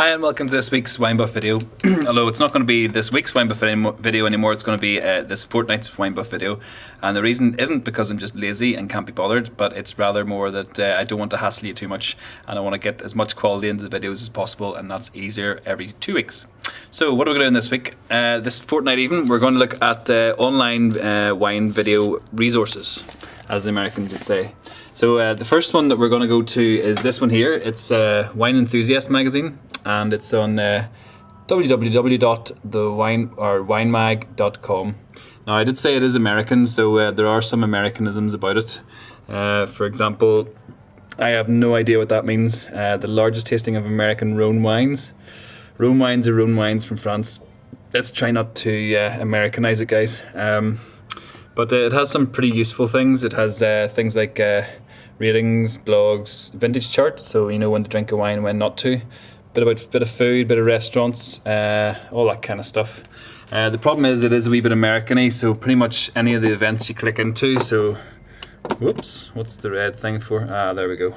Hi and welcome to this week's Wine Buff video. Although it's not going to be this week's Wine Buff video anymore, it's going to be this fortnight's Wine Buff video. And the reason isn't because I'm just lazy and can't be bothered, but it's rather more that I don't want to hassle you too much and I want to get as much quality into the videos as possible, and that's easier every 2 weeks. So what are we doing this week? This fortnight even, we're going to look at online wine video resources, as the Americans would say. So the first one that we're going to go to is this one here. It's Wine Enthusiast magazine, and it's on www.winemag.com. Now I did say it is American, so there are some Americanisms about it. For example, I have no idea what that means. The largest tasting of American Rhone wines. Rhone wines are Rhone wines from France. Let's try not to Americanize it, guys. But it has some pretty useful things. It has things like ratings, blogs, vintage chart, so you know when to drink a wine and when not to. Bit of food, bit of restaurants, all that kind of stuff. The problem is it is a wee bit American-y, so pretty much any of the events you click into. So, whoops, what's the red thing for? Ah, there we go.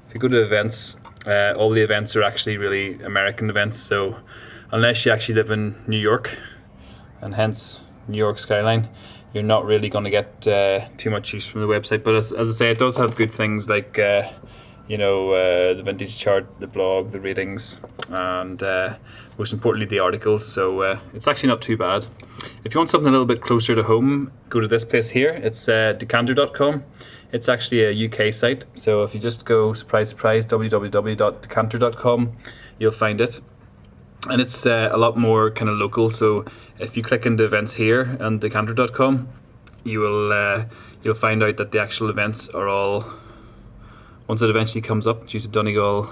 If you go to events, all the events are actually really American events. So, unless you actually live in New York, and hence New York skyline, you're not really going to get too much use from the website. But as I say, it does have good things like you know, the vintage chart, the blog, the ratings, and most importantly the articles. So it's actually not too bad. If you want something a little bit closer to home, go to this place here. It's decanter.com. It's actually a UK site, so if you just go, surprise surprise, www.decanter.com, you'll find it. And it's a lot more kind of local. So if you click into events here on decanter.com, you'll find out that the actual events are all, once it eventually comes up due to Donegal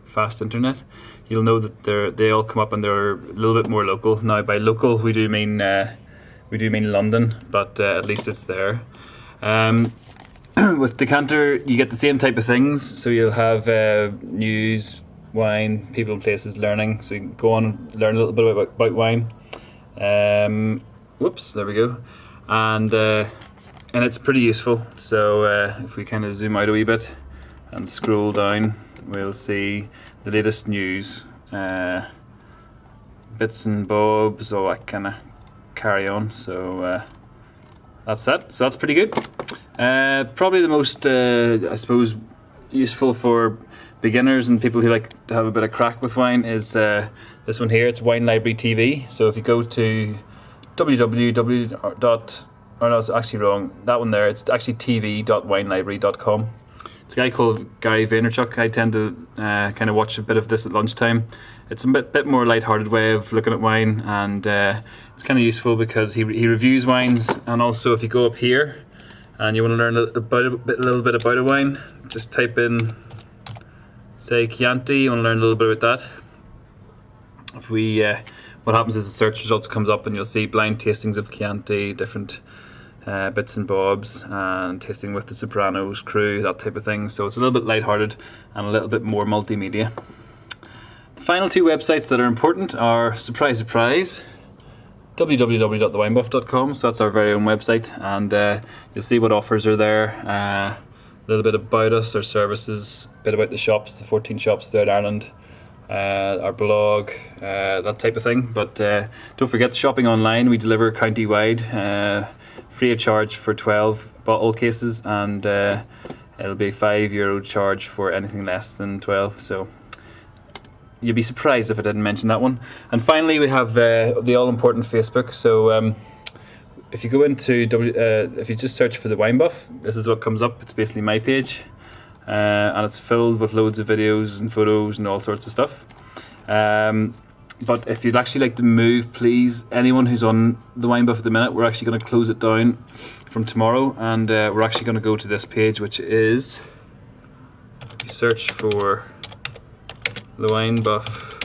fast internet, you'll know that they all come up and they're a little bit more local. Now by local we do mean London, but at least it's there. With Decanter you get the same type of things, so you'll have news, wine, people and places, learning, so you can go on and learn a little bit about wine. Whoops, there we go. And it's pretty useful. So if we kind of zoom out a wee bit and scroll down, we'll see the latest news, bits and bobs, all that kind of carry on. So that's that. So that's pretty good. Probably the most, I suppose, useful for beginners and people who like to have a bit of crack with wine is this one here. It's Wine Library TV. So if you go to oh no, it's actually wrong. That one there, it's actually tv.winelibrary.com. It's a guy called Gary Vaynerchuk. I tend to kind of watch a bit of this at lunchtime. It's a bit more light-hearted way of looking at wine, and it's kind of useful because he reviews wines. And also if you go up here and you want to learn a little bit about a wine, just type in, say, Chianti. You want to learn a little bit about that. If we what happens is the search results comes up and you'll see blind tastings of Chianti, different bits and bobs, and tasting with the Sopranos crew, that type of thing. So it's a little bit lighthearted and a little bit more multimedia. The final two websites that are important are, surprise surprise, www.thewinebuff.com. So that's our very own website, and you'll see what offers are there, a little bit about us, our services, a bit about the shops, the 14 shops throughout Ireland, our blog, that type of thing. But don't forget the shopping online. We deliver county-wide, free of charge for 12 bottle cases, and it'll be €5 charge for anything less than 12. So you'd be surprised if I didn't mention that one. And finally we have the all-important Facebook. So if you go into if you just search for the Wine Buff, this is what comes up. It's basically my page. And it's filled with loads of videos and photos and all sorts of stuff. But if you'd actually like to move, please, anyone who's on the Wine Buff at the minute, we're actually going to close it down from tomorrow, and we're actually going to go to this page, which is, if you search for the Wine Buff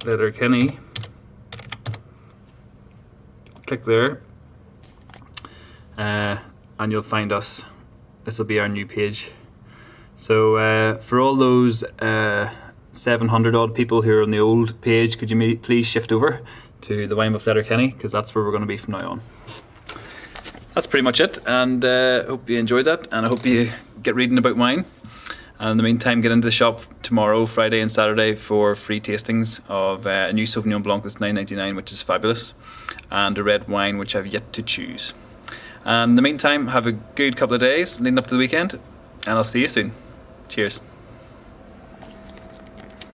Letterkenny, click there, and you'll find us. This will be our new page. So for all those 700 odd people who are on the old page, could you please shift over to the Wine Buff Letterkenny, because that's where we're going to be from now on. That's pretty much it, and hope you enjoyed that, and I hope you get reading about wine. And in the meantime, get into the shop tomorrow, Friday and Saturday, for free tastings of a new Sauvignon Blanc that's $9.99, which is fabulous, and a red wine which I've yet to choose. And in the meantime, have a good couple of days leading up to the weekend, and I'll see you soon. Cheers.